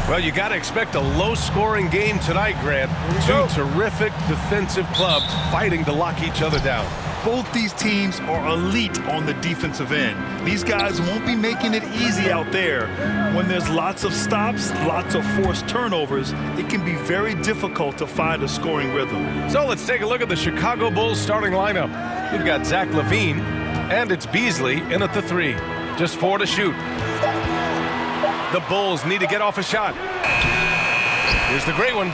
Well, you got to expect a low-scoring game tonight, Grant. Two terrific defensive clubs fighting to lock each other down. Both these teams are elite on the defensive end. These guys won't be making it easy out there. When there's lots of stops, lots of forced turnovers, it can be very difficult to find a scoring rhythm. So let's take a look at the Chicago Bulls starting lineup. You've got Zach LaVine, and it's Beasley in at the 3. Just 4 to shoot. The Bulls need to get off a shot. Here's the great one.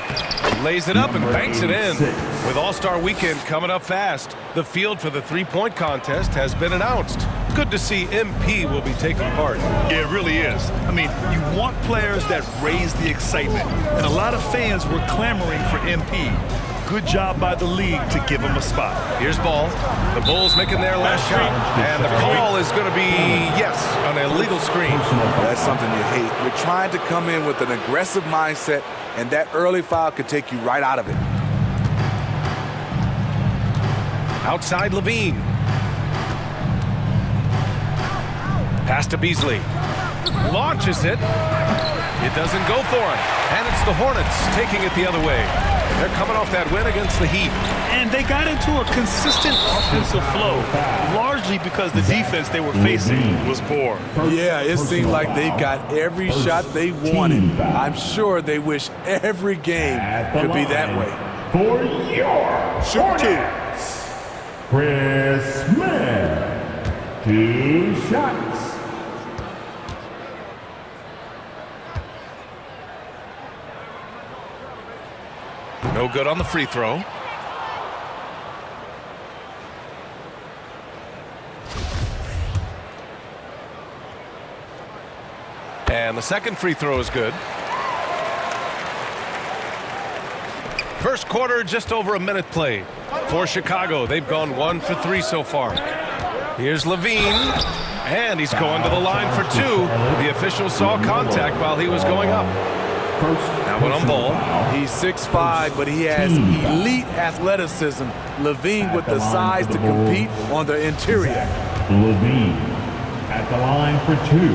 Lays it up and banks it in. With All-Star Weekend coming up fast, the field for the three-point contest has been announced. Good to see MP will be taking part. Yeah, it really is. I mean, you want players that raise the excitement. And a lot of fans were clamoring for MP. Good job by the league to give him a spot. Here's Ball. The Bulls making their last shot. And the call is going to be, yes, an illegal screen. That's something you hate. You're trying to come in with an aggressive mindset, and that early foul could take you right out of it. Outside LaVine. Pass to Beasley. Launches it. It doesn't go for him. And it's the Hornets taking it the other way. They're coming off that win against the Heat. And they got into a consistent offensive flow, largely because the defense they were facing was poor. Yeah, it seemed like they got every shot they wanted. I'm sure they wish every game could be that way. For your Hornets, Chris Smith, 2 shots. No good on the free throw. And the second free throw is good. First quarter, just over a minute played. For Chicago, they've gone 1 for 3 so far. Here's LaVine, and he's going to the line for 2. The official saw contact while he was going up. Now one on Ball. He's 6'5", but he has elite athleticism. LaVine with the size to compete on the interior. LaVine at the line for 2.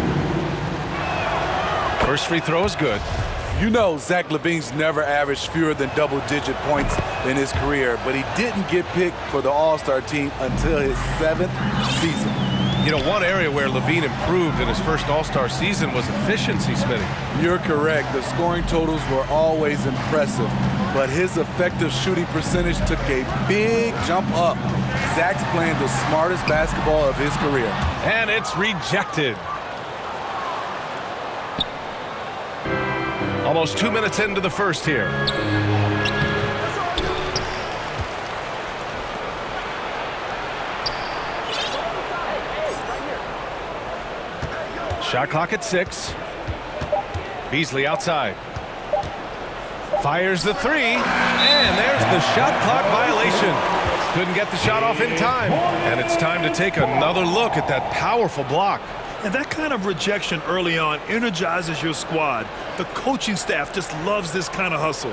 First free throw is good. You know Zach LaVine's never averaged fewer than double-digit points in his career, but he didn't get picked for the All-Star team until his 7th season. You know, one area where LaVine improved in his first All-Star season was efficiency, Smitty. You're correct. The scoring totals were always impressive, but his effective shooting percentage took a big jump up. Zach's playing the smartest basketball of his career. And it's rejected. Almost 2 minutes into the first here. Shot clock at 6. Beasley outside. Fires the 3. And there's the shot clock violation. Couldn't get the shot off in time. And it's time to take another look at that powerful block. And that kind of rejection early on energizes your squad. The coaching staff just loves this kind of hustle.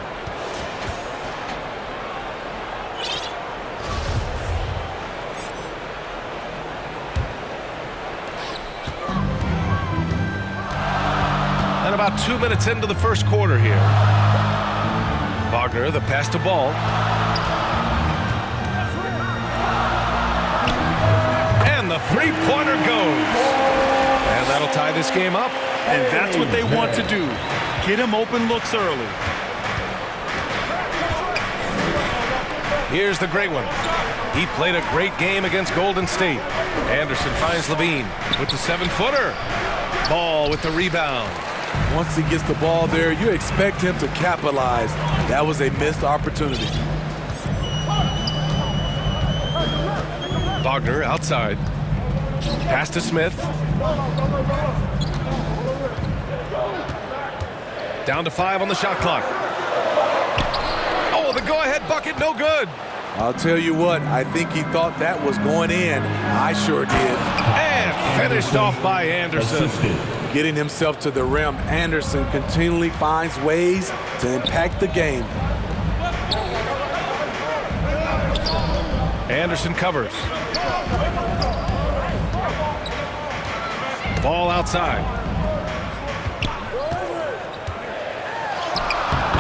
And about 2 minutes into the first quarter here. Wagner, the pass to Ball. And the three-pointer goes. And that'll tie this game up. And that's what they want to do. Get him open looks early. Here's the great one. He played a great game against Golden State. Anderson finds LaVine with the 7-footer. Ball with the rebound. Once he gets the ball there, you expect him to capitalize. That was a missed opportunity. Wagner outside. Pass to Smith. Down to 5 on the shot clock. Oh, the go-ahead bucket, no good. I'll tell you what, I think he thought that was going in. I sure did. And finished off by Anderson. Getting himself to the rim, Anderson continually finds ways to impact the game. Anderson covers. Ball outside.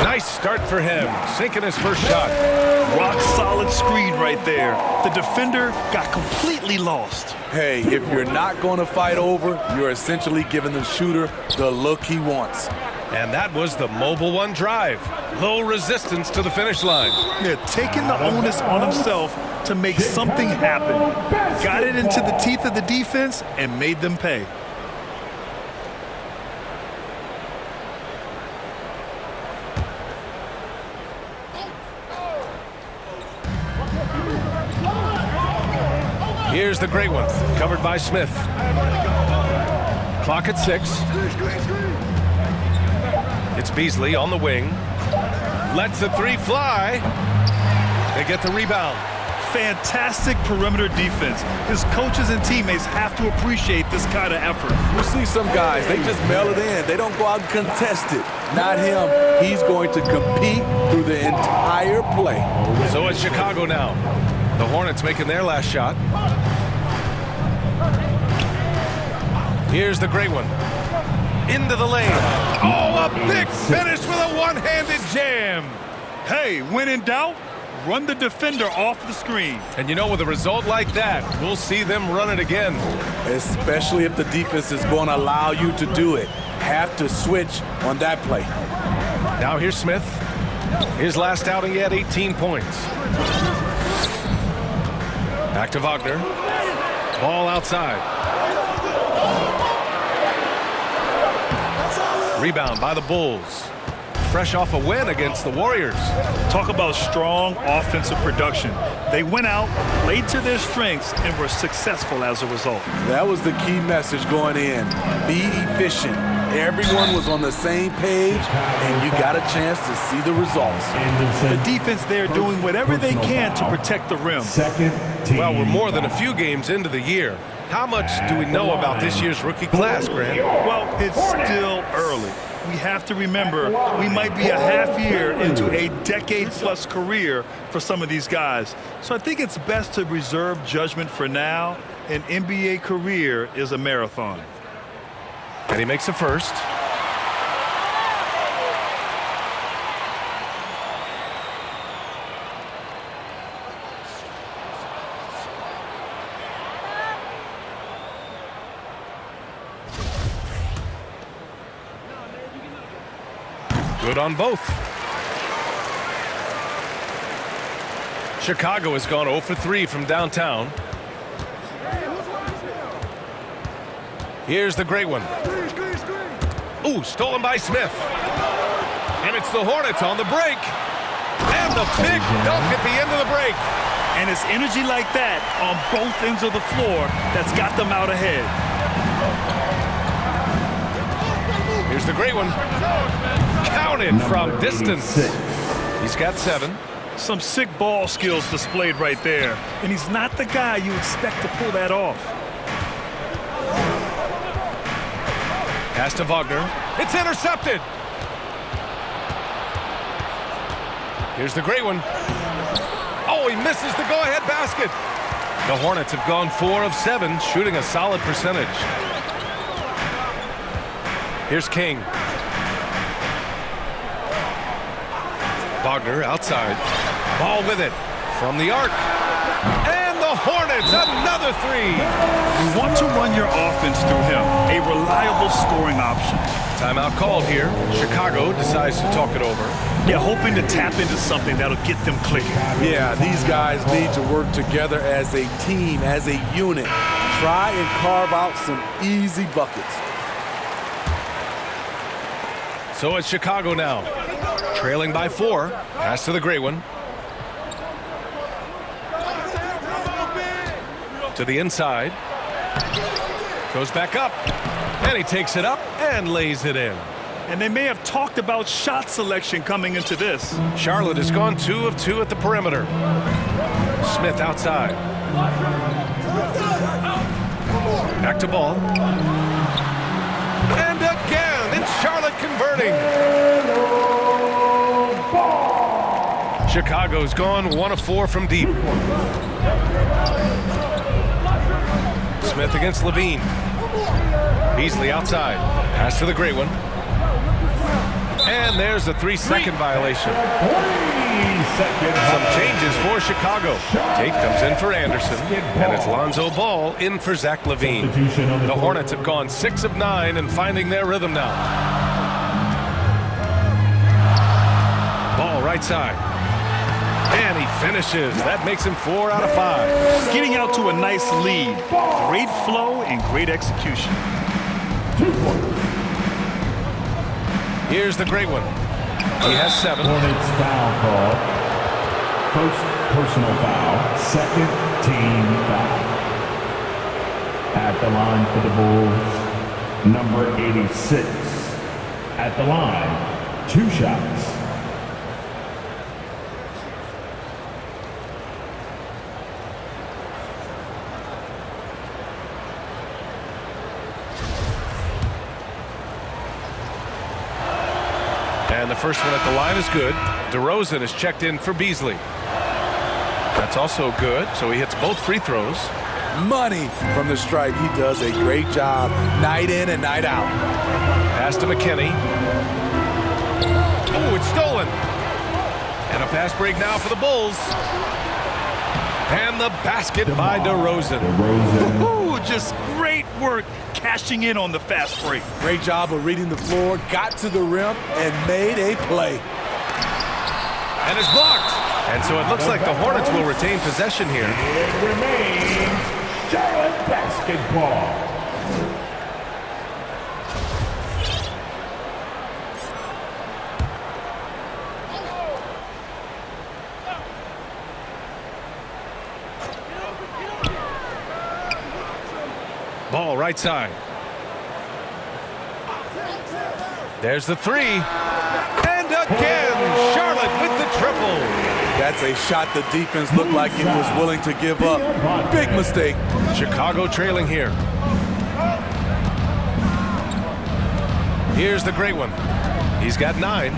Nice start for him, sinking his first shot. Rock solid screen right there. The defender got completely lost. Hey, if you're not going to fight over, you're essentially giving the shooter the look he wants. And that was the Mobile One drive. Low resistance to the finish line. Yeah, taking the onus on himself to make something happen. Got it into the teeth of the defense and made them pay. Here's the great one, covered by Smith. Clock at 6. It's Beasley on the wing. Lets the three fly. They get the rebound. Fantastic perimeter defense. His coaches and teammates have to appreciate this kind of effort. You see some guys, they just mail it in. They don't go out and contest it. Not him. He's going to compete through the entire play. So it's Chicago now. The Hornets making their last shot. Here's the great one. Into the lane. Oh, a big finish with a one-handed jam. Hey, when in doubt, run the defender off the screen. And you know, with a result like that, we'll see them run it again. Especially if the defense is going to allow you to do it. Have to switch on that play. Now here's Smith. His last outing, he had 18 points. Back to Wagner. Ball outside. Rebound by the Bulls. Fresh off a win against the Warriors. Talk about strong offensive production. They went out, played to their strengths, and were successful as a result. That was the key message going in. Be efficient. Everyone was on the same page, and you got a chance to see the results. The defense there doing whatever they can to protect the rim. Well, we're more than a few games into the year. How much do we know about this year's rookie class, Grant? Well, it's still early. We have to remember we might be a half year into a decade-plus career for some of these guys. So I think it's best to reserve judgment for now. An NBA career is a marathon. And he makes a first. Good on both. Chicago has gone 0 for 3 from downtown. Here's the great one. Ooh, stolen by Smith. And it's the Hornets on the break. And the big dunk at the end of the break. And it's energy like that on both ends of the floor that's got them out ahead. Here's the great one. Counted from distance. He's got 7. Some sick ball skills displayed right there. And he's not the guy you expect to pull that off. Pass to Wagner. It's intercepted. Here's the great one. Oh, he misses the go-ahead basket. The Hornets have gone 4 of 7, shooting a solid percentage. Here's King. Wagner outside. Ball with it from the arc. And the Hornets, another 3. You want to run your offense through him. A reliable scoring option. Timeout called here. Chicago decides to talk it over. Yeah, hoping to tap into something that'll get them clicking. Yeah, these guys need to work together as a team, as a unit. Try and carve out some easy buckets. So it's Chicago now. Trailing by 4. Pass to the great one. To the inside. Goes back up. And he takes it up and lays it in. And they may have talked about shot selection coming into this. Charlotte has gone 2 of 2 at the perimeter. Smith outside. Back to ball. And Chicago's gone 1 of 4 from deep. Smith against Levine. Beasley outside. Pass to the great one. And there's a 3-second violation. 3-second. Some changes for Chicago. Tate comes in for Anderson, and it's Lonzo Ball in for Zach Levine. Substitution on the The court. Hornets have gone 6 of 9 and finding their rhythm now. Ball right side. And he finishes. That makes him 4 out of 5. Getting out to a nice lead. Great flow and great execution. 2 points. Here's the great one. He has 7. Hornets foul call. First personal foul. Second team foul. At the line for the Bulls, number 86. At the line, 2 shots. And the first one at the line is good. DeRozan is checked in for Beasley. That's also good, so he hits both free throws. Money from the stripe. He does a great job night in and night out. Pass to McKinney. Oh, it's stolen. And a fast break now for the Bulls. And the basket by DeRozan. DeRozan. Ooh, just great work cashing in on the fast break. Great job of reading the floor, got to the rim, and made a play. And it's blocked. And so it looks like the Hornets will retain possession here. It remains Charlotte basketball. Ball right side. There's the 3. And again, Charlotte with the triple. That's a shot the defense looked like it was willing to give up. Big mistake. Chicago trailing here. Here's the great one. He's got 9.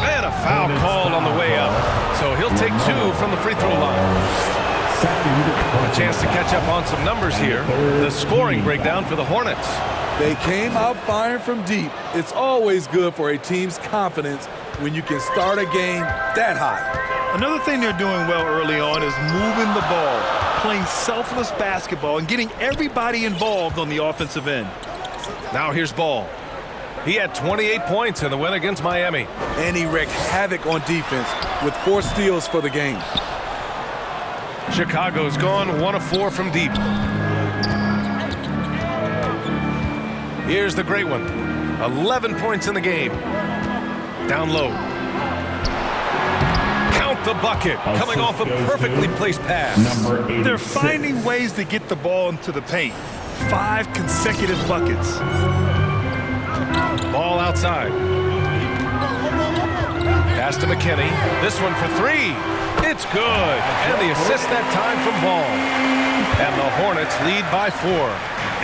And a foul called on the way up. So he'll take 2 from the free throw line. A chance to catch up on some numbers here. The scoring breakdown for the Hornets. They came out firing from deep. It's always good for a team's confidence when you can start a game that hot. Another thing they're doing well early on is moving the ball, playing selfless basketball, and getting everybody involved on the offensive end. Now here's Ball. He had 28 points in the win against Miami. And he wreaked havoc on defense with 4 steals for the game. Chicago's gone 1 of 4 from deep. Here's the great one. 11 points in the game. Down low. Count the bucket. Coming off a perfectly placed pass. Number 86. They're finding ways to get the ball into the paint. 5 consecutive buckets. Ball outside. Pass to McKinney. This one for 3. It's good. And the assist that time from Ball. And the Hornets lead by 4.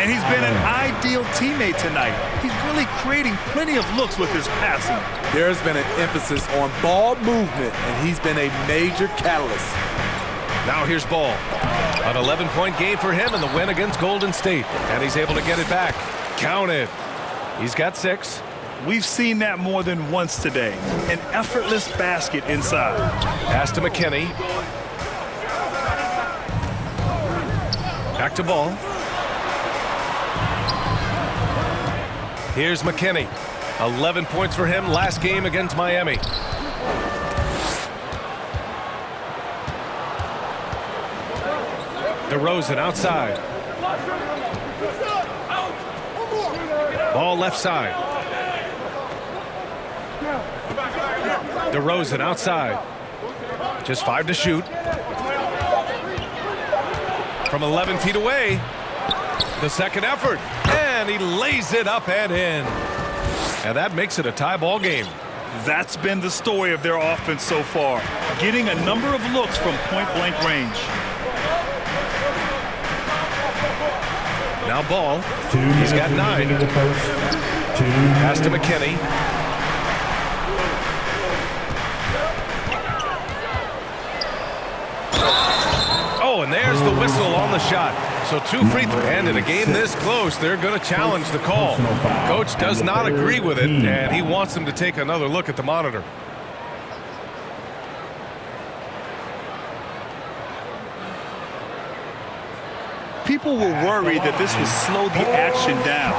And he's been an ideal teammate tonight. He's really creating plenty of looks with his passing. There's been an emphasis on ball movement, and he's been a major catalyst. Now here's Ball. An 11-point game for him in the win against Golden State. And he's able to get it back. Counted. He's got 6. We've seen that more than once today. An effortless basket inside. Pass to McKinney. Back to Ball. Here's McKinney. 11 points for him last game against Miami. DeRozan outside. Ball left side. DeRozan outside. Just 5 to shoot. From 11 feet away. The second effort. And he lays it up and in. And that makes it a tie ball game. That's been the story of their offense so far. Getting a number of looks from point-blank range. Now Ball. 2 He's got minutes 9. into the first. 2 Pass to minutes. McKinney. Oh, and there's the whistle on the shot. So 2 free throws. And in a game this close, they're going to challenge the call. Coach does not agree with it, and he wants them to take another look at the monitor. People were worried that this would slow the action down.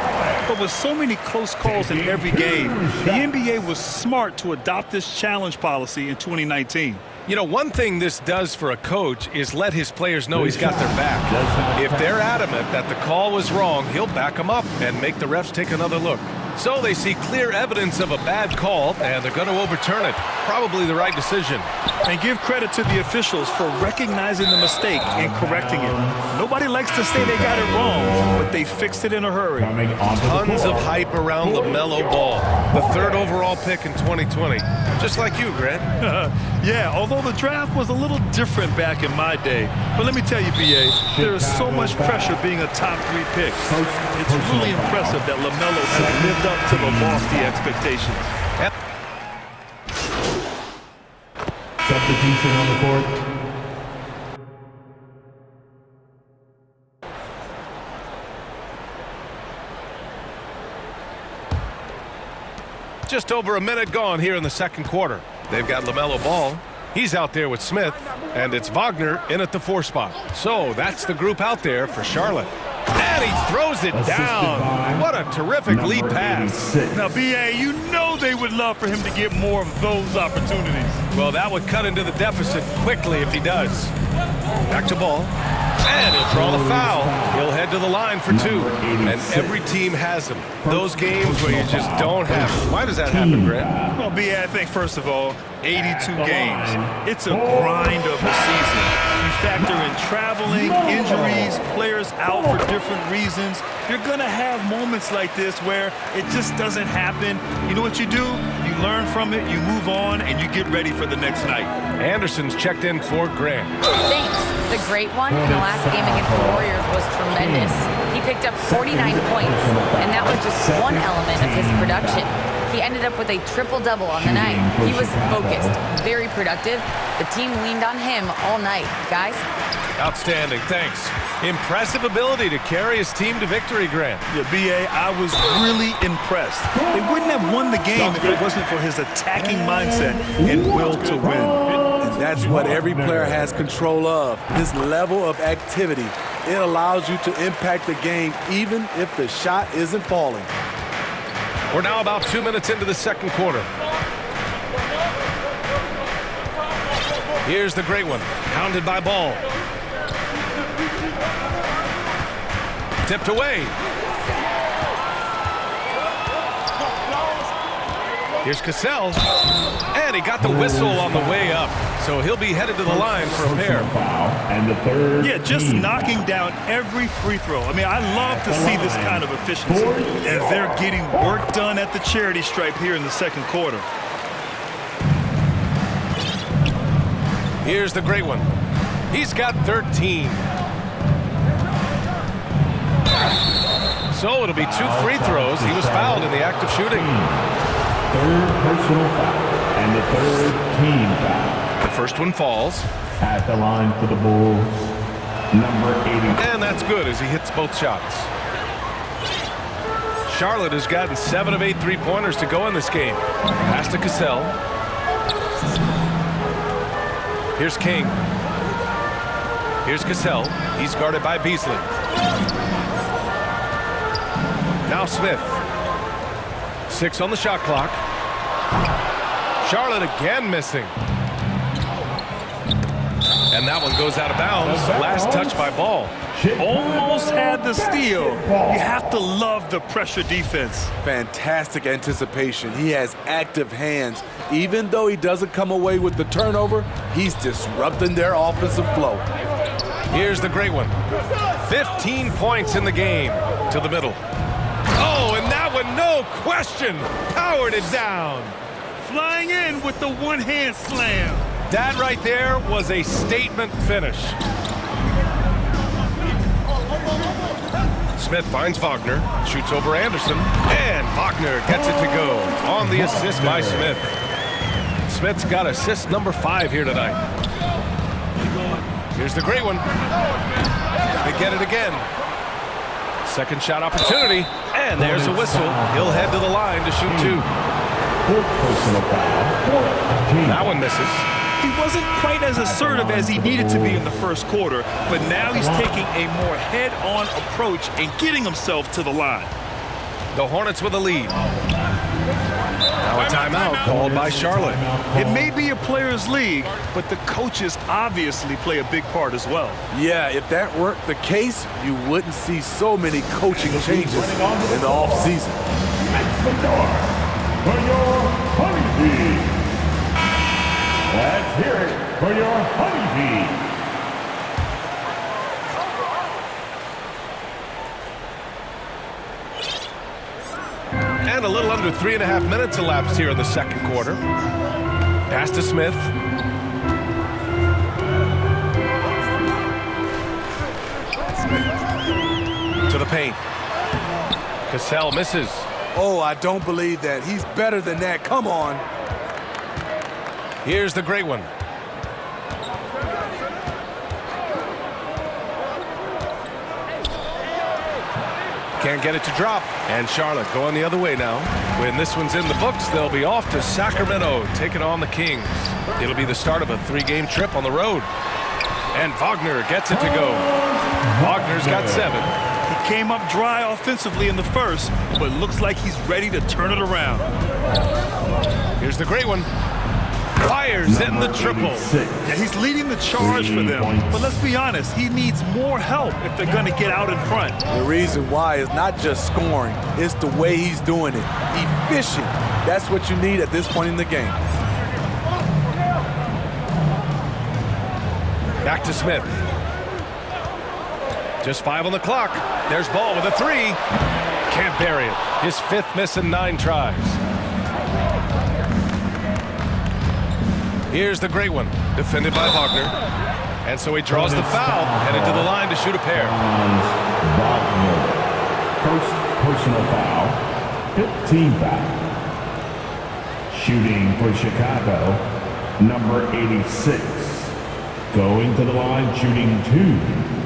But with so many close calls in every game, the NBA was smart to adopt this challenge policy in 2019. You know, one thing this does for a coach is let his players know he's got their back. If they're adamant that the call was wrong, he'll back them up and make the refs take another look. So they see clear evidence of a bad call, and they're going to overturn it. Probably the right decision. And give credit to the officials for recognizing the mistake and correcting it. Nobody likes to say they got it wrong, but they fixed it in a hurry. Tons of hype around LaMelo Ball, the 3rd overall pick in 2020. Just like you, Grant. Yeah, although the draft was a little different back in my day. But let me tell you, B.A., there is so much pressure being a top 3 pick. It's really impressive that LaMelo has lived up to the lofty expectations. Substitution on the court. Just over a minute gone here in the second quarter. They've got LaMelo Ball. He's out there with Smith, and it's Wagner in at the 4 spot. So that's the group out there for Charlotte. And he throws it down. What a terrific lead pass. Now, B.A., you know they would love for him to get more of those opportunities. Well, that would cut into the deficit quickly if he does. Back to Ball. And he'll draw the foul. He'll head to the line for 2. And every team has him. Those games where you just don't have him. Why does that happen, Grant? Well, B.A., I think, first of all, 82 games. It's a grind of a season. You factor in traveling, injuries, players out for different reasons. You're going to have moments like this where it just doesn't happen. You know what you do? You learn from it, you move on, and you get ready for the next night. Anderson's checked in for Grant. Thanks. The great one in the last game against the Warriors was tremendous. He picked up 49 points, and that was just one element of his production. He ended up with a triple-double on the night. He was focused, very productive. The team leaned on him all night. Guys? Outstanding, thanks. Impressive ability to carry his team to victory, Grant. Yeah, B.A., I was really impressed. They wouldn't have won the game if it wasn't for his attacking mindset and will to win. And that's what every player has control of. This level of activity. It allows you to impact the game even if the shot isn't falling. We're now about 2 minutes into the second quarter. Here's the great one, pounded by Ball. Tipped away. Here's Cassell. And he got the whistle on the way up. So he'll be headed to the line for a pair. And the 3rd. Yeah, just knocking down every free throw. I mean, I love to see this kind of efficiency. And they're getting work done at the charity stripe here in the second quarter. Here's the great one. He's got 13. So it'll be 2 free throws. He was fouled in the act of shooting. 3rd personal foul and the 3rd team foul. The first one falls. At the line for the Bulls, number 80. And that's good as he hits both shots. Charlotte has gotten 7 of 8 3-pointers to go in this game. Pass to Cassell. Here's King. Here's Cassell. He's guarded by Beasley. Now Smith. 6 on the shot clock. Charlotte again missing. And that one goes out of bounds. Last touch by Ball. Almost had the steal. You have to love the pressure defense. Fantastic anticipation. He has active hands. Even though he doesn't come away with the turnover, he's disrupting their offensive flow. Here's the great one. 15 points in the game. To the middle. Oh, and that one, no question, powered it down. Flying in with the one-hand slam. That right there was a statement finish. Smith finds Wagner, shoots over Anderson, and Wagner gets it to go on the assist by Smith. Smith's got assist number 5 here tonight. Here's the great one. They get it again. Second shot opportunity. And there's a whistle. He'll head to the line to shoot 2. That one misses. He wasn't quite as assertive as he needed to be in the first quarter, but now he's taking a more head-on approach and getting himself to the line. The Hornets with a lead. Now a timeout called by Charlotte. It may be a players' league, but the coaches obviously play a big part as well. Yeah, if that weren't the case, you wouldn't see so many coaching changes in the offseason. That's the door for your Honeybee. Let's hear it for your Honeybee. And a little under 3.5 minutes elapsed here in the second quarter. Pass to Smith. To the paint. Cassell misses. Oh, I don't believe that. He's better than that. Come on. Here's the great one. Can't get it to drop. And Charlotte going the other way now. When this one's in the books, they'll be off to Sacramento, taking on the Kings. It'll be the start of a 3-game trip on the road. And Wagner gets it to go. Wagner's got 7. He came up dry offensively in the first, but looks like he's ready to turn it around. Here's the great one. Fires in the triple. Yeah, he's leading the charge for them. But let's be honest, he needs more help if they're going to get out in front. The reason why is not just scoring, it's the way he's doing it. Efficient. That's what you need at this point in the game. Back to Smith. Just 5 on the clock. There's Ball with a 3. Can't bury it. His 5th miss in 9 tries. Here's the great one, defended by Wagner. And so he draws the foul, headed to the line to shoot a pair. Wagner. First personal foul, 15 foul. Shooting for Chicago, number 86. Going to the line, shooting 2.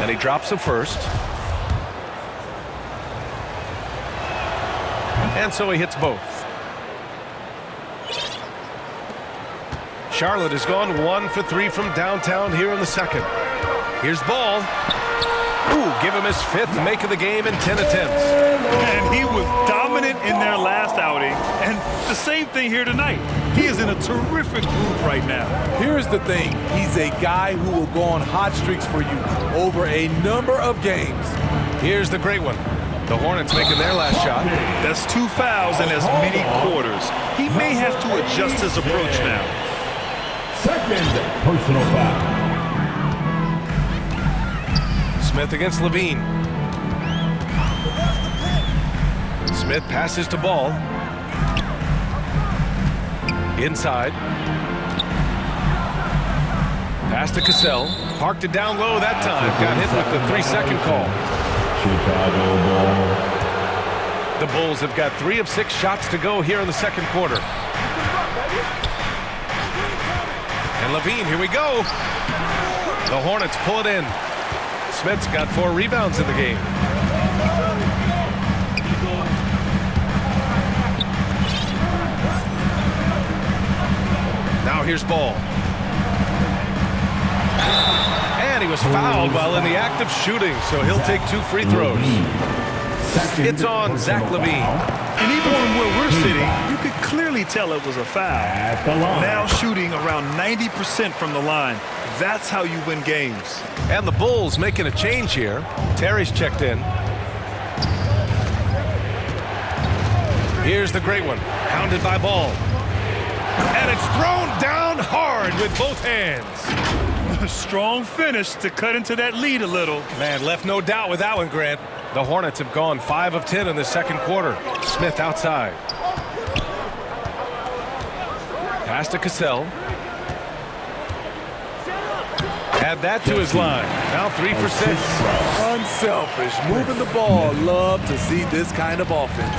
And he drops the first. And so he hits both. Charlotte has gone 1 for 3 from downtown here in the second. Here's Ball. Ooh, give him his 5th make of the game in 10 attempts. And he was dominant in their last outing. And the same thing here tonight. He is in a terrific groove right now. Here's the thing. He's a guy who will go on hot streaks for you over a number of games. Here's the great one. The Hornets making their last shot. That's 2 fouls in as many quarters. He may have to adjust his approach now. Second personal foul. Smith against Levine. Smith passes to Ball. Inside. Pass to Cassell. Parked it down low that time. Got hit with the 3-second call. Chicago ball. The Bulls have got 3 of 6 shots to go here in the second quarter. And Levine, here we go. The Hornets pull it in. Smith's got 4 rebounds in the game. Now here's Ball. And he was fouled while in the act of shooting, so he'll take 2 free throws. It's on Zach LaVine. And even from where we're sitting, you could clearly tell it was a foul. At the line. Now shooting around 90% from the line. That's how you win games. And the Bulls making a change here. Terry's checked in. Here's the great one, hounded by Ball. And it's thrown down hard with both hands. A strong finish to cut into that lead a little. Man, left no doubt with that one, Grant. The Hornets have gone 5 of 10 in the second quarter. Smith outside. Pass to Cassell. Add that to his line. Now 3 for 6. Unselfish, moving the ball. Love to see this kind of offense.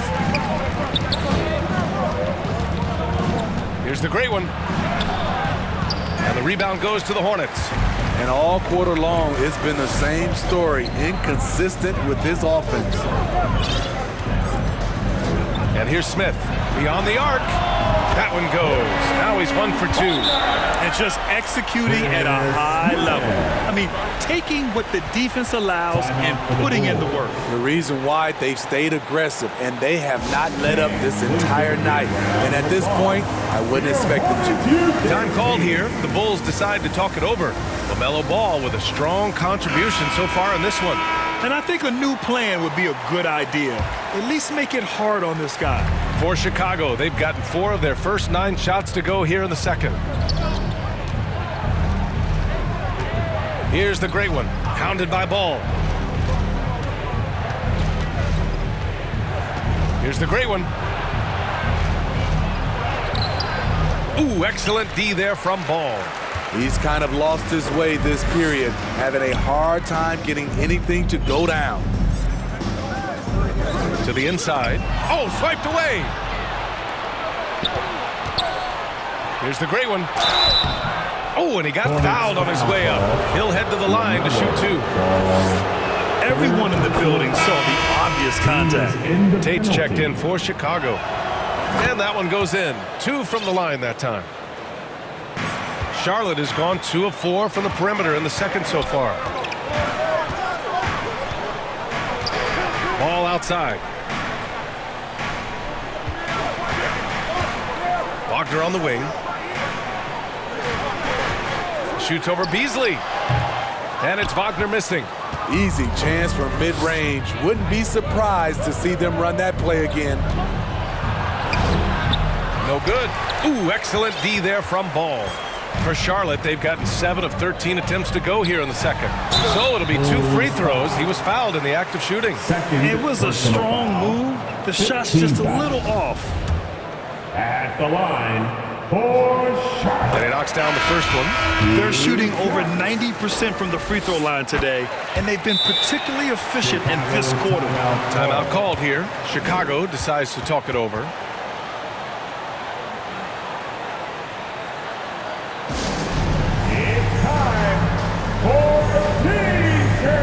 Here's the great one. And the rebound goes to the Hornets. And all quarter long, it's been the same story. Inconsistent with his offense. And here's Smith. Beyond the arc. That one goes. Now he's 1 for 2. And just executing at a high level. I mean, taking what the defense allows and putting in the work. The reason why they've stayed aggressive, and they have not let up this entire night. And at this point, I wouldn't expect them to. Time called here. The Bulls decide to talk it over. LaMelo Ball with a strong contribution so far in this one. And I think a new plan would be a good idea. At least make it hard on this guy. For Chicago, they've gotten 4 of their first 9 shots to go here in the second. Here's the great one, hounded by Ball. Here's the great one. Ooh, excellent D there from Ball. He's kind of lost his way this period, having a hard time getting anything to go down. To the inside. Oh, swiped away. Here's the great one. Oh, and he got fouled on his way up. He'll head to the line to shoot 2. Everyone in the building saw the obvious contact. Tate's checked in for Chicago. And that one goes in. 2 from the line that time. Charlotte has gone 2 of 4 from the perimeter in the second so far. Ball outside. Wagner on the wing. Shoots over Beasley. And it's Wagner missing. Easy chance from mid-range. Wouldn't be surprised to see them run that play again. No good. Ooh, excellent D there from Ball. For Charlotte, they've gotten 7 of 13 attempts to go here in the second. So it'll be 2 free throws. He was fouled in the act of shooting. It was a strong move. The shot's just a little off. At the line for Charlotte. And he knocks down the first one. They're shooting over 90% from the free throw line today, and they've been particularly efficient in this quarter. Timeout called here. Chicago decides to talk it over. It's time for the teaser.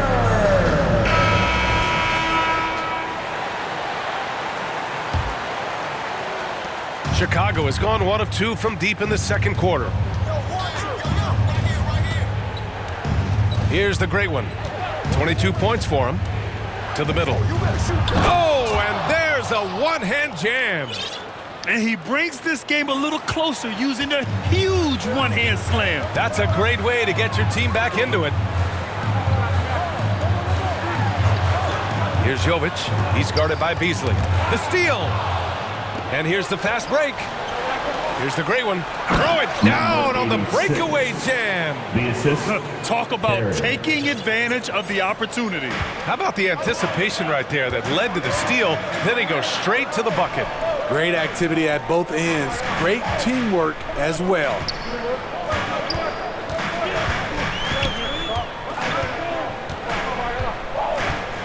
Chicago has gone 1 of 2 from deep in the second quarter. Here's the great one. 22 points for him. To the middle. Oh, and there's a one-hand jam. And he brings this game a little closer using a huge one-hand slam. That's a great way to get your team back into it. Here's Jovic. He's guarded by Beasley. The steal. And here's the fast break. Here's the great one. Throw it down on the breakaway jam. The assist. Talk about taking advantage of the opportunity. How about the anticipation right there that led to the steal? Then he goes straight to the bucket. Great activity at both ends. Great teamwork as well.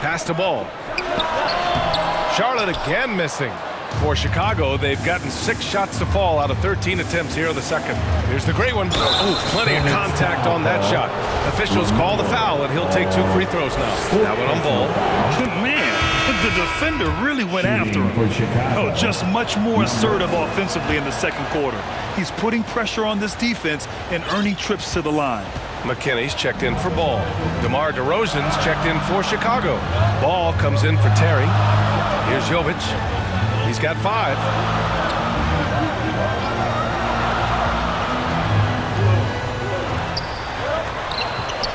Pass to Ball. Charlotte again missing. For Chicago, they've gotten 6 shots to fall out of 13 attempts here in the second. Here's the great one. Oh, plenty of contact on that shot. Officials call the foul, and he'll take 2 free throws now. That one on Ball. Man, the defender really went after him. Oh, just much more assertive offensively in the second quarter. He's putting pressure on this defense and earning trips to the line. McKinney's checked in for Ball. DeMar DeRozan's checked in for Chicago. Ball comes in for Terry. Here's Jovic. He's got 5.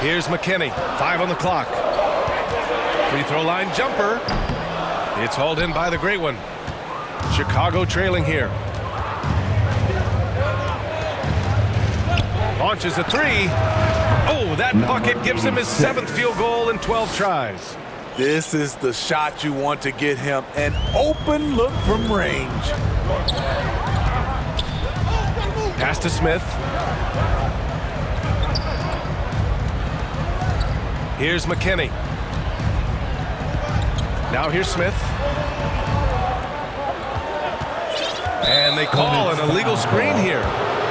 Here's McKinney. 5 on the clock. Free throw line jumper. It's hauled in by the great one. Chicago trailing here. Launches a 3. Oh, that bucket gives him his 7th field goal in 12 tries. This is the shot you want to get him. An open look from range. Pass to Smith. Here's McKinney. Now here's Smith. And they call an illegal screen here.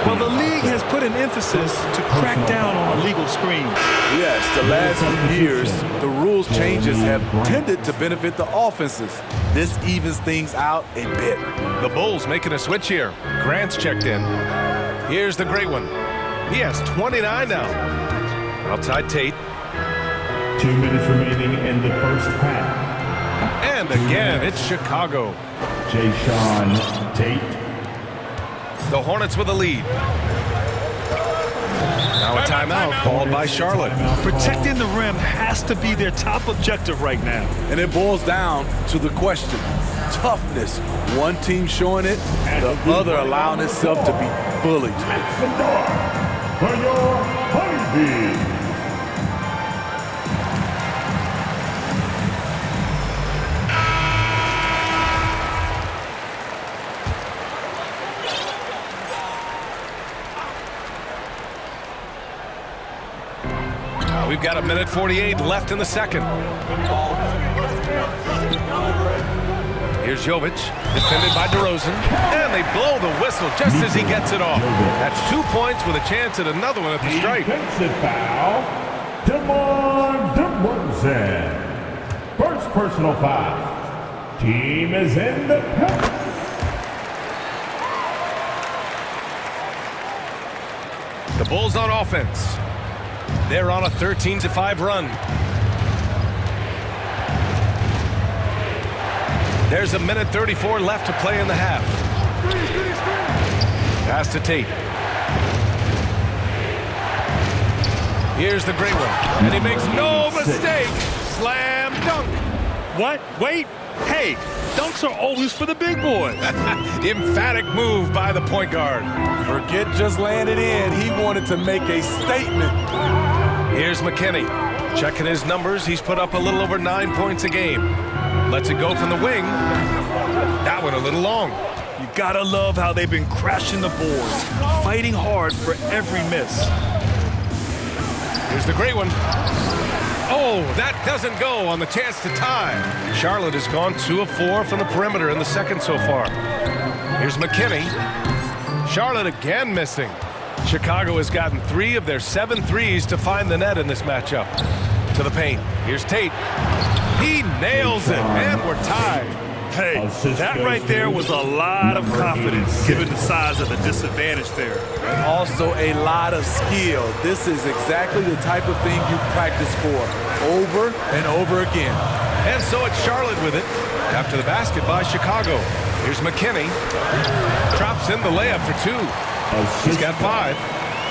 Well, the league has put an emphasis to crack down on illegal screens. Yes, the last few years, the rules changes have tended to benefit the offenses. This evens things out a bit. The Bulls making a switch here. Grant's checked in. Here's the great one. He has 29 now. Outside Tate. 2 minutes remaining in the first half. And again, it's Chicago. Jayshawn Tate. The Hornets with a lead. Now a timeout called by Charlotte. Protecting the rim has to be their top objective right now. And it boils down to the question. Toughness. One team showing it, the other allowing itself to be bullied. That's the door for your Honeybees. We've got 1:48 left in the second. Here's Jovic, defended by DeRozan. And they blow the whistle just as he gets it off. That's 2 points with a chance at another one at the stripe. Defensive foul, DeMar DeRozan. First personal foul. Team is in the penalty. The Bulls on offense. They're on a 13-5 run. There's 1:34 left to play in the half. Pass to Tate. Here's the great one. And he makes no mistake. Slam dunk. What? Wait. Hey, dunks are always for the big boys. Emphatic move by the point guard. Forget just laying it in. He wanted to make a statement. Here's McKinney. Checking his numbers, he's put up a little over 9 points a game. Lets it go from the wing. That one a little long. You gotta love how they've been crashing the boards, fighting hard for every miss. Here's the great one. Oh, that doesn't go on the chance to tie. Charlotte has gone 2 of 4 from the perimeter in the second so far. Here's McKinney. Charlotte again missing. Chicago has gotten 3 of their 7 threes to find the net in this matchup. To the paint. Here's Tate. He nails it, and we're tied. Hey, that right there was a lot of confidence given the size of the disadvantage there. And also a lot of skill. This is exactly the type of thing you practice for over and over again. And so it's Charlotte with it after the basket by Chicago. Here's McKinney. Drops in the layup for 2. He's got 5.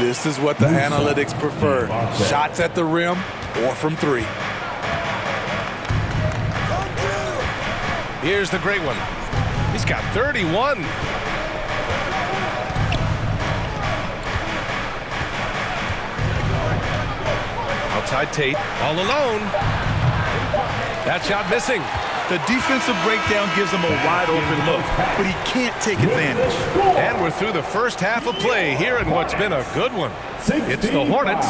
This is what the analytics prefer. Shots at the rim or from 3. Here's the great one. He's got 31. Outside Tate, all alone. That shot missing. The defensive breakdown gives him a wide open look, but he can't take advantage. And we're through the first half of play here in what's been a good one. It's the Hornets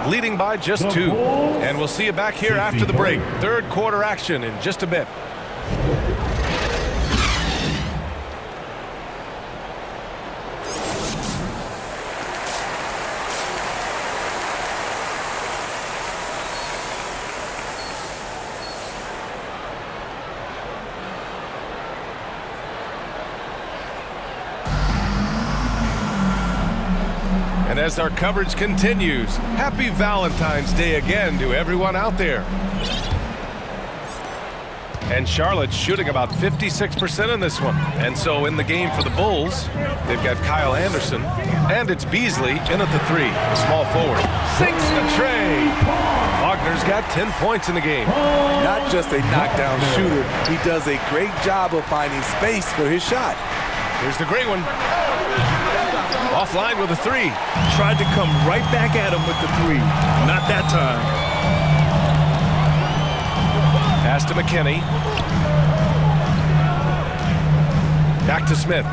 leading by just 2. And we'll see you back here after the break. Third quarter action in just a bit. And as our coverage continues, happy Valentine's Day again to everyone out there. And Charlotte's shooting about 56% in this one. And so in the game for the Bulls, they've got Kyle Anderson, and it's Beasley in at the 3, a small forward. Sinks the tray. Wagner's got 10 points in the game. Not just a knockdown shooter, he does a great job of finding space for his shot. Here's the great one. Offline with a 3. Tried to come right back at him with the 3. Not that time. Pass to McKinney. Back to Smith.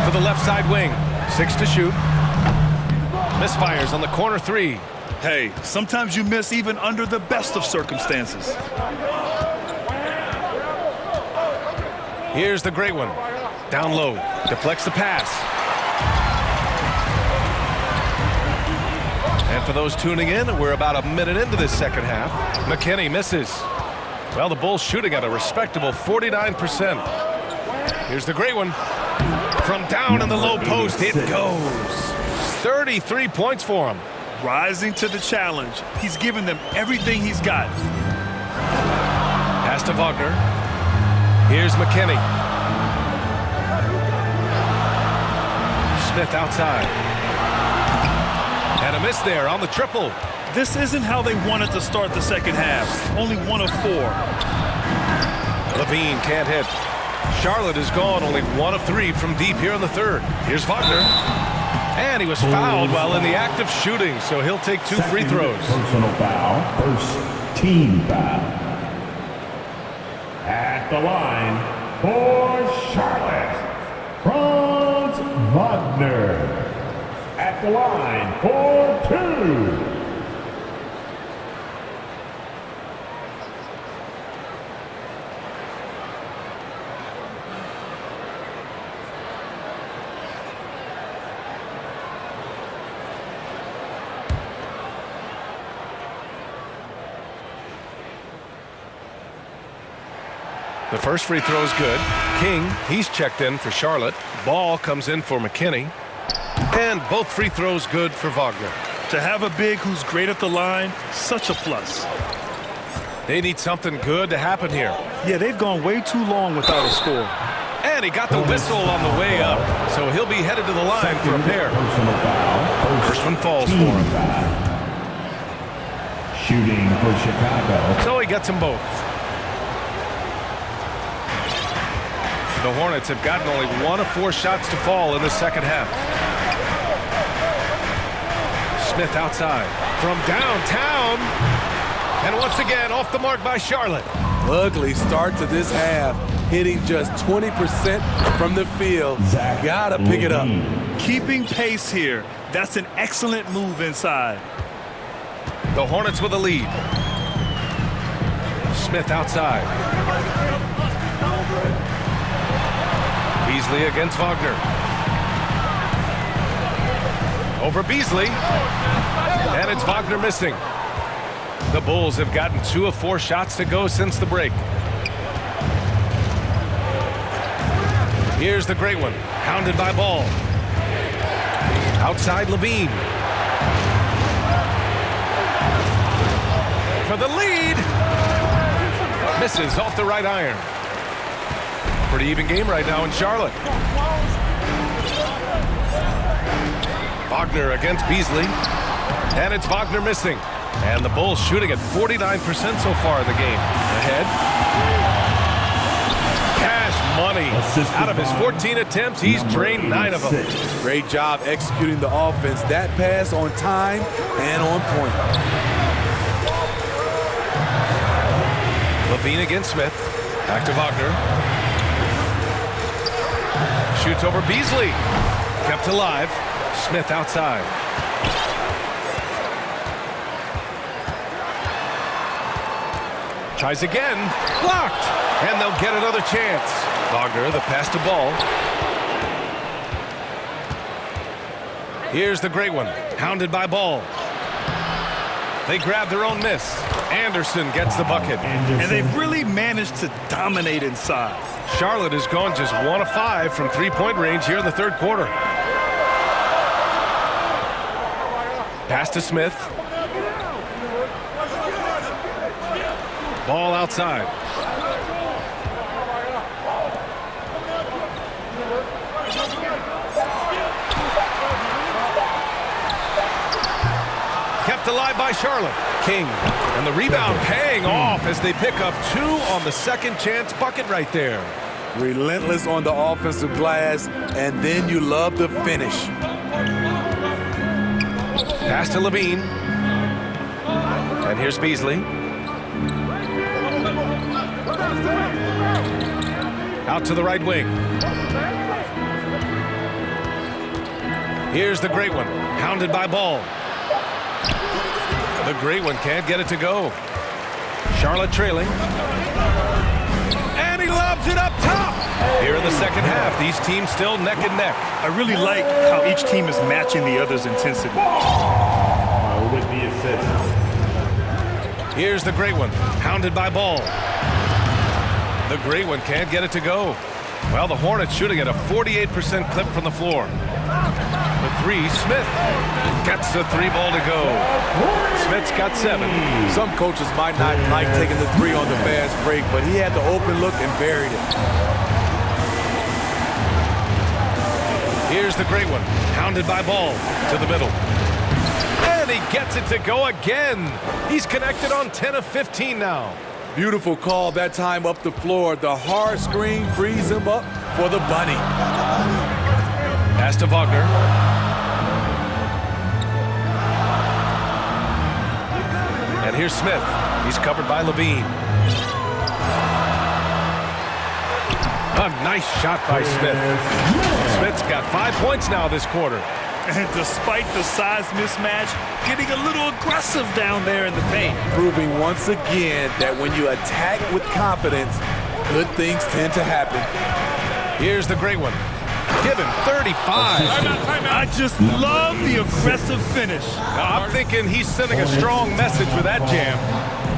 To the left side wing. 6 to shoot. Misfires on the corner three. Hey, sometimes you miss even under the best of circumstances. Here's the great one. Down low. Deflects the pass. And for those tuning in, we're about a minute into this second half. McKinney misses. Well, the Bulls shooting at a respectable 49%. Here's the great one. From down in the low post, it goes. 33 points for him. Rising to the challenge. He's given them everything he's got. Pass to Wagner. Here's McKinney. Smith outside. And a miss there on the triple. This isn't how they wanted to start the second half. Only 1 of 4. Levine can't hit. Charlotte is gone only 1 of 3 from deep here in the third. Here's Wagner. And he was fouled while in the act of shooting, so he'll take 2 free throws. Personal foul. First team foul. At the line for Charlotte, Franz Wagner. At the line for 2. The first free throw is good. King, he's checked in for Charlotte. Ball comes in for McKinney. And both free throws good for Wagner. To have a big who's great at the line, such a plus. They need something good to happen here. Yeah, they've gone way too long without a score. And he got the whistle on the way up, so he'll be headed to the line for a pair. Personal foul. First one falls for him. Shooting for Chicago. So he gets them both. The Hornets have gotten only 1 of 4 shots to fall in the second half. Smith outside from downtown. And once again, off the mark by Charlotte. Ugly start to this half. Hitting just 20% from the field. Gotta pick it up. Keeping pace here. That's an excellent move inside. The Hornets with a lead. Smith outside. Beasley against Wagner. Over Beasley. And it's Wagner missing. The Bulls have gotten 2 of 4 shots to go since the break. Here's the great one. Hounded by Ball. Outside Levine. For the lead. Misses off the right iron. Pretty even game right now in Charlotte. Wagner against Beasley. And it's Wagner missing. And the Bulls shooting at 49% so far in the game. Ahead. Cash money. Out of his 14 attempts, he's drained 9 of them. Great job executing the offense. That pass on time and on point. Levine against Smith. Back to Wagner. Shoots over Beasley. Kept alive. Smith outside. Tries again. Blocked. And they'll get another chance. Wagner, the pass to Ball. Here's the great one. Hounded by Ball. They grab their own miss. Anderson gets the bucket. And they've really managed to dominate inside. Charlotte has gone just 1 of 5 from three-point range here in the third quarter. Pass to Smith. Ball outside. Kept alive by Charlotte. King. And the rebound paying off as they pick up 2 on the second chance bucket right there. Relentless on the offensive glass, and then you love the finish. Pass to Levine. And here's Beasley. Out to the right wing. Here's the great one, hounded by Ball. The great one can't get it to go. Charlotte trailing. And he lobs it up top. Here in the second half, these teams still neck and neck. I really like how each team is matching the other's intensity. With the assist. Here's the great one, hounded by Ball. The great one can't get it to go. Well, the Hornets shooting at a 48% clip from the floor. The three, Smith gets the three ball to go. Smith's got 7. Some coaches might not like taking the three on the fast break, but he had the open look and buried it. Here's the great one, hounded by Ball to the middle. And he gets it to go again. He's connected on 10 of 15 now. Beautiful call that time up the floor. The hard screen frees him up for the bunny. Pass to Wagner. And here's Smith. He's covered by Levine. A nice shot by Smith. Smith's got 5 points now this quarter. And despite the size mismatch, getting a little aggressive down there in the paint. Proving once again that when you attack with confidence, good things tend to happen. Here's the great one. Give him 35. I just love the aggressive finish. Now, I'm thinking he's sending a strong message with that jam.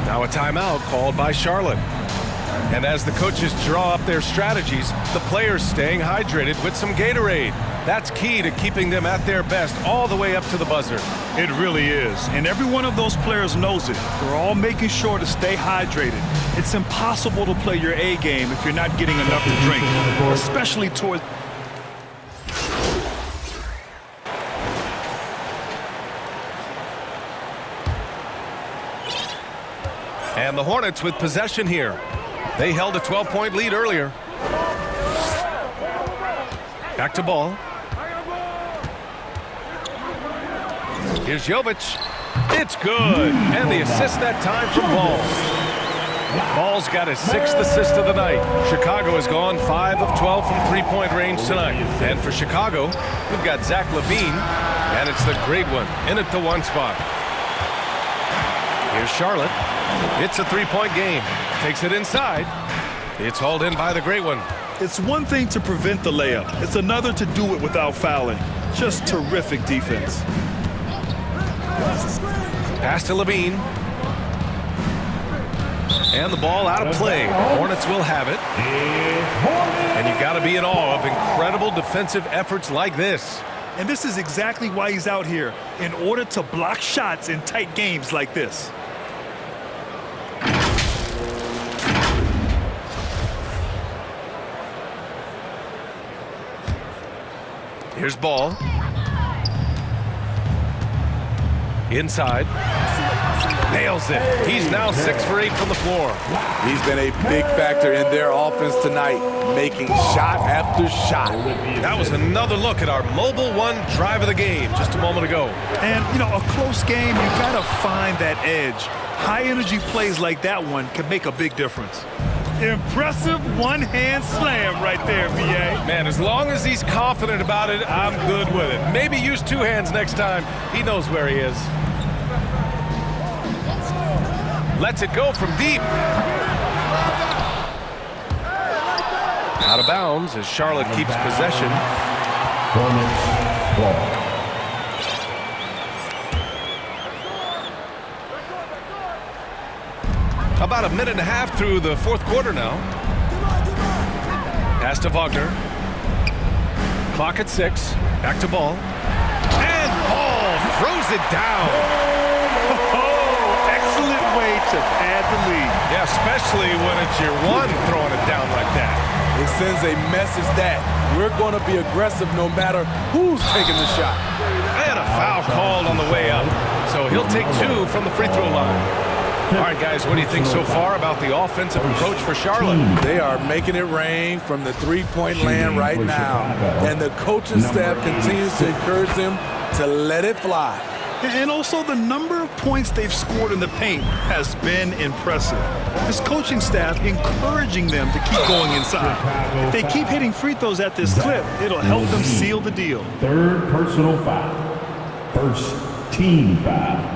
Now a timeout called by Charlotte. And as the coaches draw up their strategies, the players staying hydrated with some Gatorade. That's key to keeping them at their best all the way up to the buzzer. It really is. And every one of those players knows it. They're all making sure to stay hydrated. It's impossible to play your A game if you're not getting enough to drink, especially towards... And the Hornets with possession here. They held a 12-point lead earlier. Back to Ball. Here's Jovic. It's good. And the assist that time from Ball. Ball's got his 6th assist of the night. Chicago has gone 5 of 12 from three-point range tonight. And for Chicago, we've got Zach LaVine, and it's the great one in at the 1 spot. Here's Charlotte. It's a 3-point game. Takes it inside. It's hauled in by the great one. It's one thing to prevent the layup. It's another to do it without fouling. Just terrific defense. Pass to Levine. And the ball out of play. Hornets will have it. And you got to be in awe of incredible defensive efforts like this. And this is exactly why he's out here, in order to block shots in tight games like this. Here's Ball. Inside. Nails it. He's now 6 for 8 from the floor. He's been a big factor in their offense tonight, making shot after shot. That was another look at our Mobile One drive of the game just a moment ago. And, you know, a close game, you got to find that edge. High-energy plays like that one can make a big difference. Impressive one-hand slam right there, B.A. Man, as long as he's confident about it, I'm good with it. Maybe use 2 hands next time. He knows where he is. Lets it go from deep. Out of bounds as Charlotte keeps possession. Hornets ball. About a minute and a half through the 4th quarter now. Pass to Wagner. Clock at 6. Back to Ball. And Ball throws it down. Oh, excellent way to add the lead. Yeah, especially when it's your one throwing it down like that. It sends a message that we're going to be aggressive no matter who's taking the shot. And a foul called on the way up. So he'll take 2 from the free throw line. All right, guys, what do you think so far about the offensive approach for Charlotte? They are making it rain from the three-point land right now. And the coaching staff continues to encourage them to let it fly. And also the number of points they've scored in the paint has been impressive. This coaching staff encouraging them to keep going inside. If they keep hitting free throws at this clip, it'll help them seal the deal. Third personal foul. First team foul.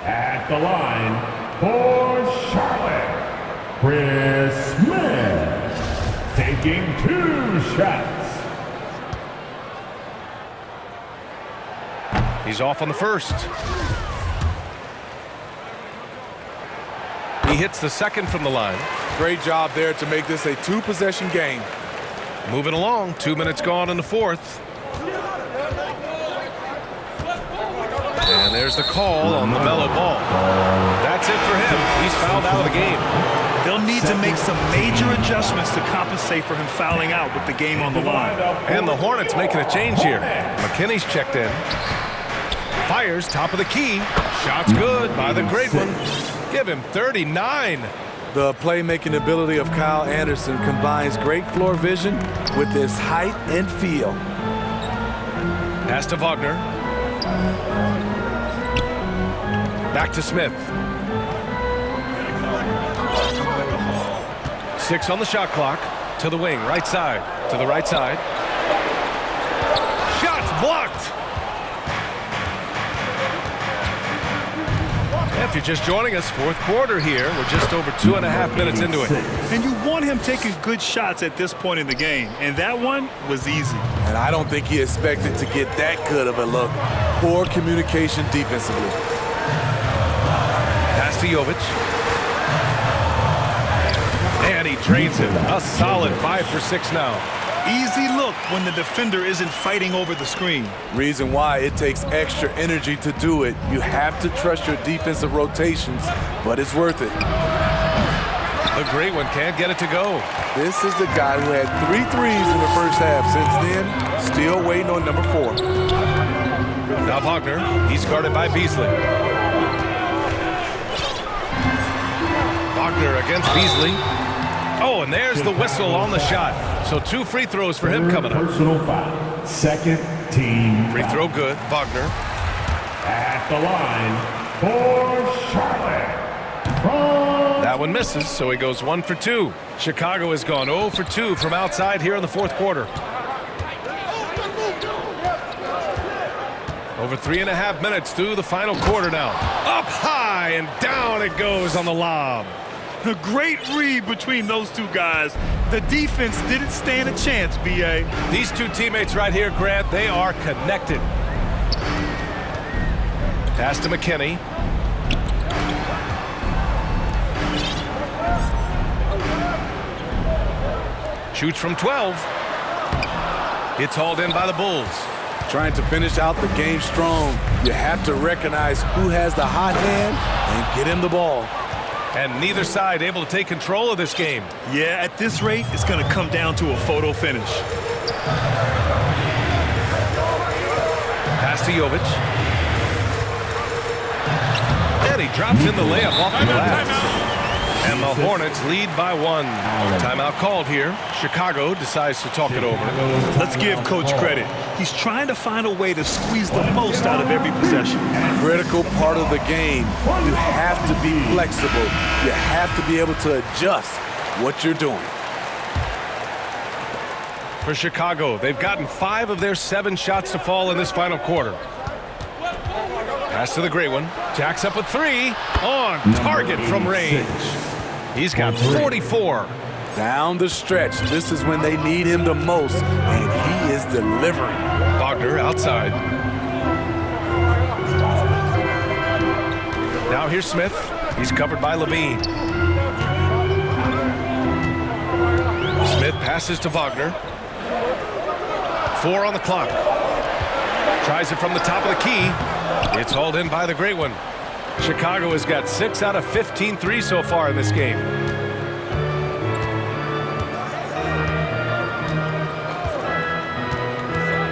At the line for Charlotte, Chris Smith, taking 2 shots. He's off on the first. He hits the second from the line. Great job there to make this a 2-possession game. Moving along, 2 minutes gone in the fourth. And there's the call on the mellow ball. That's it for him. He's fouled out of the game. They'll need to make some major adjustments to compensate for him fouling out with the game on the line. And the Hornets making a change here. McKinney's checked in. Fires top of the key. Shot's good by the great one. Give him 39. The playmaking ability of Kyle Anderson combines great floor vision with his height and feel. Pass to Wagner. Back to Smith. 6 on the shot clock. To the wing, right side. To the right side. Shots blocked. If you're just joining us, fourth quarter here. We're just over 2.5 minutes into it. And you want him taking good shots at this point in the game. And that one was easy. And I don't think he expected to get that good of a look. Poor communication defensively. Pass to Jovic. And he trades it. A solid 5 for 6 now. Easy look when the defender isn't fighting over the screen. Reason why it takes extra energy to do it. You have to trust your defensive rotations, but it's worth it. The great one can't get it to go. This is the guy who had 3 threes in the first half. Since then, still waiting on number 4. Now Wagner, he's guarded by Beasley. Wagner against Beasley. Oh, and there's the whistle on the shot. So 2 free throws for him coming up. Personal foul. Second team Free foul. throw good. Wagner. At the line for Charlotte. That one misses, so he goes 1 for 2. Chicago has gone 0 for 2 from outside here in the fourth quarter. Over 3.5 minutes through the final quarter now. Up high and down it goes on the lob. A great read between those two guys. The defense didn't stand a chance, B.A. These two teammates right here, Grant, they are connected. Pass to McKinney. Shoots from 12. It's hauled in by the Bulls. Trying to finish out the game strong, you have to recognize who has the hot hand and get him the ball. And neither side able to take control of this game. Yeah, at this rate, it's going to come down to a photo finish. Pass to Jovic. And he drops in the layup off the glass. And the Hornets lead by 1. Timeout called here. Chicago decides to talk it over. Let's give Coach credit. He's trying to find a way to squeeze the most out of every possession. Critical part of the game. You have to be flexible. You have to be able to adjust what you're doing. For Chicago, they've gotten 5 of their 7 shots to fall in this final quarter. Pass to the great one. Jacks up a 3. On target from range. He's got 44. Down the stretch, this is when they need him the most, and he is delivering. Wagner outside. Now here's Smith. He's covered by Levine. Smith passes to Wagner. 4 on the clock. Tries it from the top of the key. It's hauled in by the great one. Chicago has got 6 out of 15 threes so far in this game.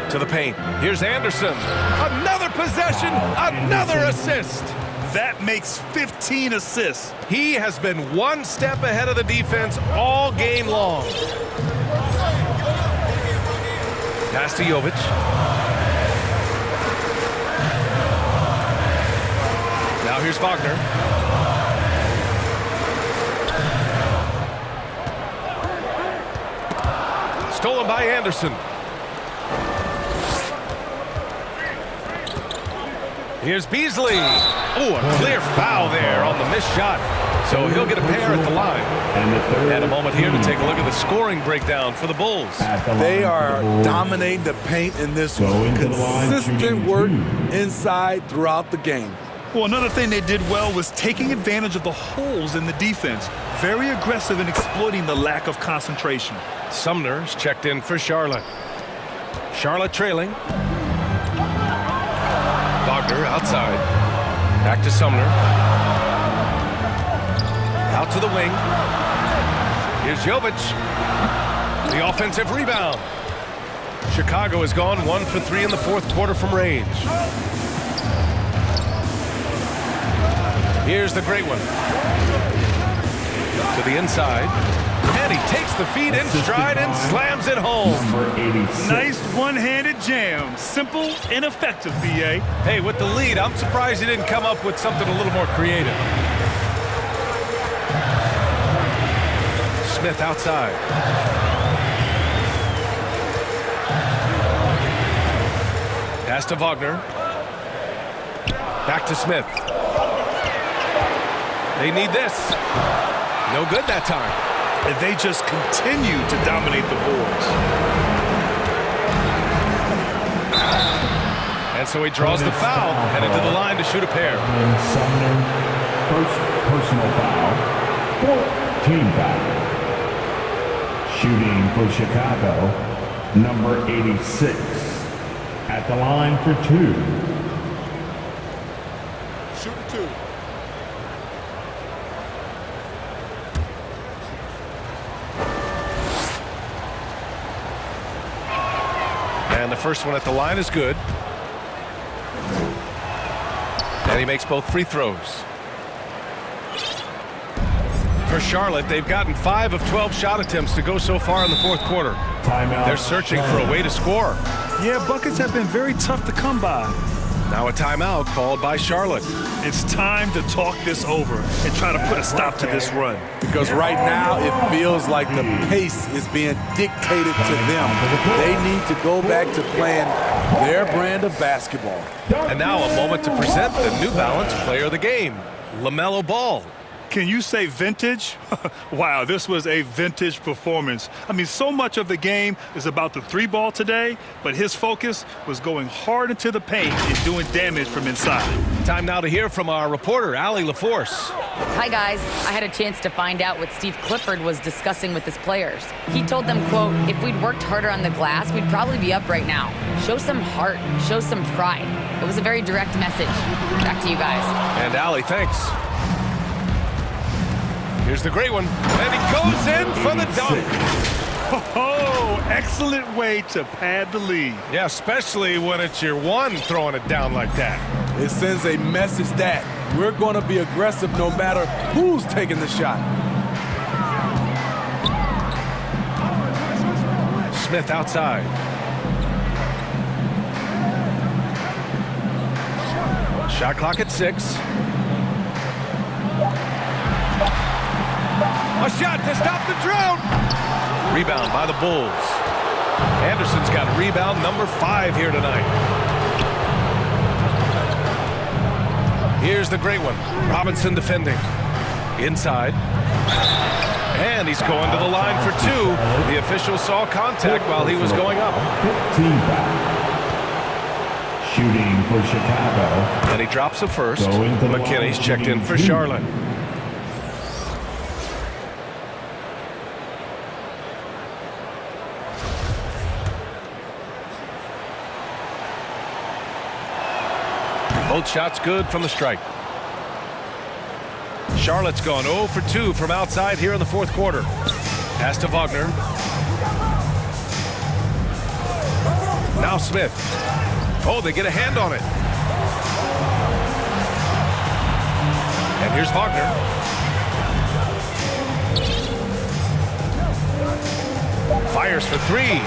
To the paint. Here's Anderson. Another possession, another assist. That makes 15 assists. He has been 1 step ahead of the defense all game long. Pass to Jovic. Now here's Wagner. Stolen by Anderson. Here's Beasley. Oh, a clear foul there on the missed shot. So he'll get a pair at the line. And a moment here to take a look at the scoring breakdown for the Bulls. They are dominating the paint in this one. Consistent work inside throughout the game. Well, another thing they did well was taking advantage of the holes in the defense. Very aggressive in exploiting the lack of concentration. Sumner's checked in for Charlotte. Charlotte trailing. Wagner outside. Back to Sumner. Out to the wing. Here's Jovic. The offensive rebound. Chicago has gone 1 for 3 in the fourth quarter from range. Here's the great one. To the inside. And he takes the feed in stride and slams it home. Nice one-handed jam. Simple and effective, B.A. Hey, with the lead, I'm surprised he didn't come up with something a little more creative. Smith outside. Pass to Wagner. Back to Smith. They need this. No good that time. And they just continue to dominate the boards. And so he draws the foul, headed to the line to shoot a pair. And Sumner, first personal foul, 14 foul. Shooting for Chicago, number 86. At the line for 2. Shooting 2. And the first one at the line is good. And he makes both free throws. For Charlotte, they've gotten 5 of 12 shot attempts to go so far in the fourth quarter. Timeout. They're searching for a way to score. Yeah, buckets have been very tough to come by. Now a timeout called by Charlotte. It's time to talk this over and try to put a stop to this run. Because right now it feels like the pace is being dictated to them. They need to go back to playing their brand of basketball. And now a moment to present the New Balance player of the game, LaMelo Ball. Can you say vintage? Wow, this was a vintage performance. I mean, so much of the game is about the 3-ball today, but his focus was going hard into the paint and doing damage from inside. Time now to hear from our reporter, Allie LaForce. Hi, guys. I had a chance to find out what Steve Clifford was discussing with his players. He told them, quote, if we'd worked harder on the glass, we'd probably be up right now. Show some heart. Show some pride. It was a very direct message. Back to you guys. And Allie, thanks. Here's the great one, and he goes in for the dunk. Oh, excellent way to pad the lead. Yeah, especially when it's your one throwing it down like that. It sends a message that we're going to be aggressive no matter who's taking the shot. Smith outside. Shot clock at 6. A shot to stop the drought. Rebound by the Bulls. Anderson's got rebound number 5 here tonight. Here's the great one. Robinson defending. Inside. And he's going to the line for 2. The official saw contact while he was going up. 15 foul. Shooting for Chicago. And he drops a first. Going to the McKinney's line, checked in for shooting 2. Charlotte. Both shots good from the stripe. Charlotte's gone 0 for 2 from outside here in the fourth quarter. Pass to Wagner. Now Smith. Oh, they get a hand on it. And here's Wagner. Fires for 3.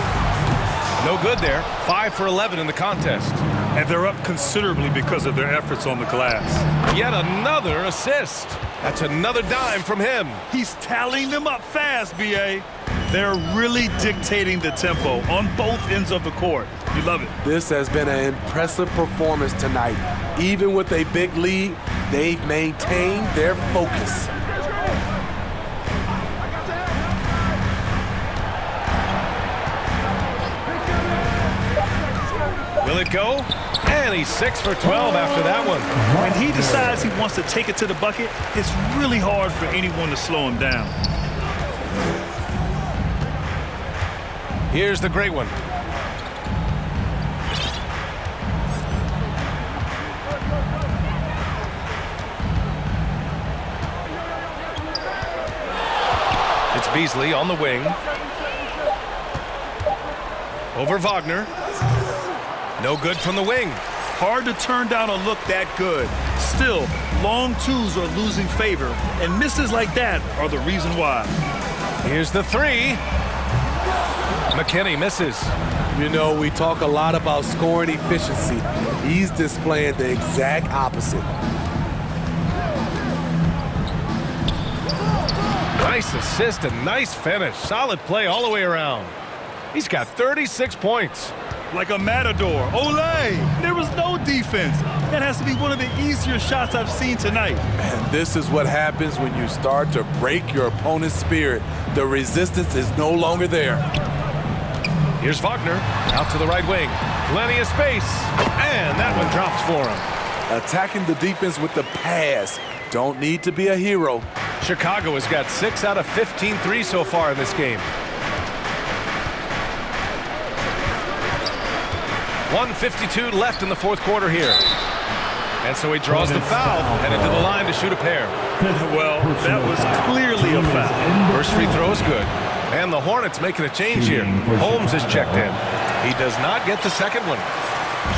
No good there. 5 for 11 in the contest. And they're up considerably because of their efforts on the glass. Yet another assist. That's another dime from him. He's tallying them up fast, B.A. They're really dictating the tempo on both ends of the court. You love it. This has been an impressive performance tonight. Even with a big lead, they've maintained their focus. Will it go? And he's 6 for 12 after that one. When he decides he wants to take it to the bucket, it's really hard for anyone to slow him down. Here's the great one. It's Beasley on the wing. Over Wagner. No good from the wing. Hard to turn down a look that good. Still, long twos are losing favor, and misses like that are the reason why. Here's the three. McKinney misses. You know, we talk a lot about scoring efficiency. He's displaying the exact opposite. Nice assist and nice finish. Solid play all the way around. He's got 36 points. Like a matador. Olé! There was no defense. That has to be one of the easier shots I've seen tonight. And this is what happens when you start to break your opponent's spirit. The resistance is no longer there. Here's Wagner out to the right wing. Plenty of space. And that one drops for him. Attacking the defense with the pass. Don't need to be a hero. Chicago has got 6 out of 15 threes so far in this game. 1:52 left in the fourth quarter here. And so he draws the foul, headed to the line to shoot a pair. Well, that was clearly a foul. First free throw is good. And the Hornets making a change here. Holmes is checked in. He does not get the second one.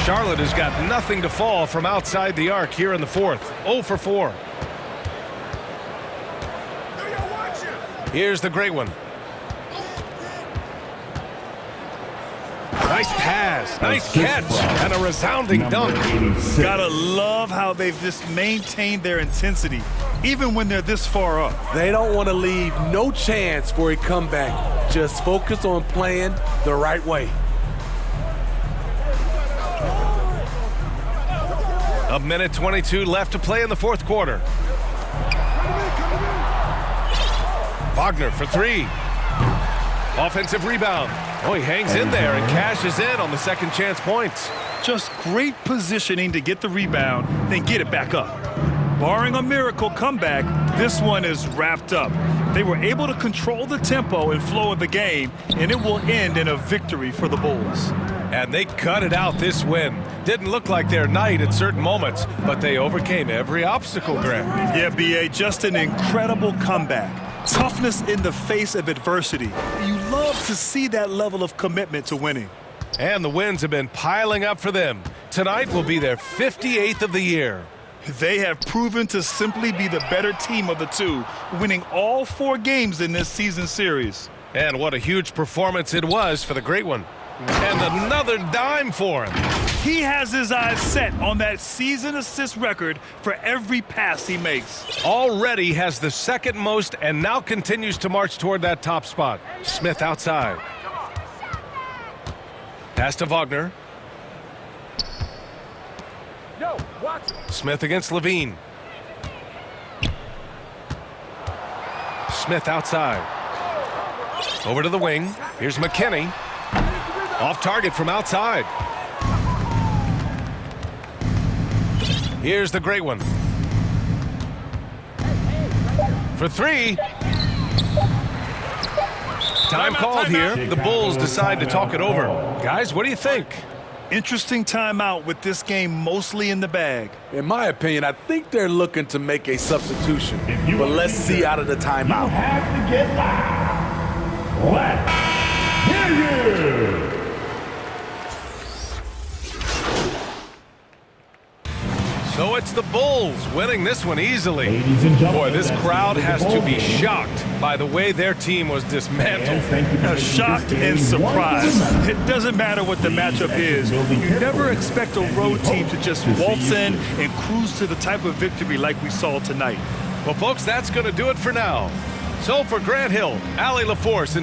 Charlotte has got nothing to fall from outside the arc here in the fourth. 0 for 4. Here's the great one. Nice pass, nice catch, and a resounding dunk. Gotta love how they've just maintained their intensity, even when they're this far up. They don't want to leave no chance for a comeback. Just focus on playing the right way. A minute 22 left to play in the fourth quarter. Wagner for three. Offensive rebound. Oh, he hangs in there and cashes in on the second chance points. Just great positioning to get the rebound, then get it back up. Barring a miracle comeback, this one is wrapped up. They were able to control the tempo and flow of the game, and it will end in a victory for the Bulls. And they cut it out this win. Didn't look like their night at certain moments, but they overcame every obstacle, Graham. Yeah, B.A., just an incredible comeback. Toughness in the face of adversity. You love to see that level of commitment to winning. And the wins have been piling up for them. Tonight will be their 58th of the year. They have proven to simply be the better team of the two, winning all 4 games in this season series. And what a huge performance it was for the great one. And another dime for him. He has his eyes set on that season assist record for every pass he makes. Already has the second most and now continues to march toward that top spot. Smith outside. Pass to Wagner. Smith against Levine. Smith outside. Over to the wing. Here's McKinney. Off target from outside. Here's the great one. For three. Time called here. The Bulls decide to talk it over. Guys, what do you think? Interesting timeout with this game mostly in the bag. In my opinion, I think they're looking to make a substitution. But let's see out of the timeout. You have to get loud. Let's hear you. So Oh, it's the Bulls winning this one easily. Ladies and gentlemen, Boy, this that's crowd the end of has the to ball be game. shocked by the way their team was dismantled. Fans, thank you for making Shocked this and game surprised. one. It doesn't matter what the matchup is. You never expect a road team to just waltz in and cruise to the type of victory like we saw tonight. Well, folks, that's going to do it for now. So for Grant Hill, Allie LaForce, and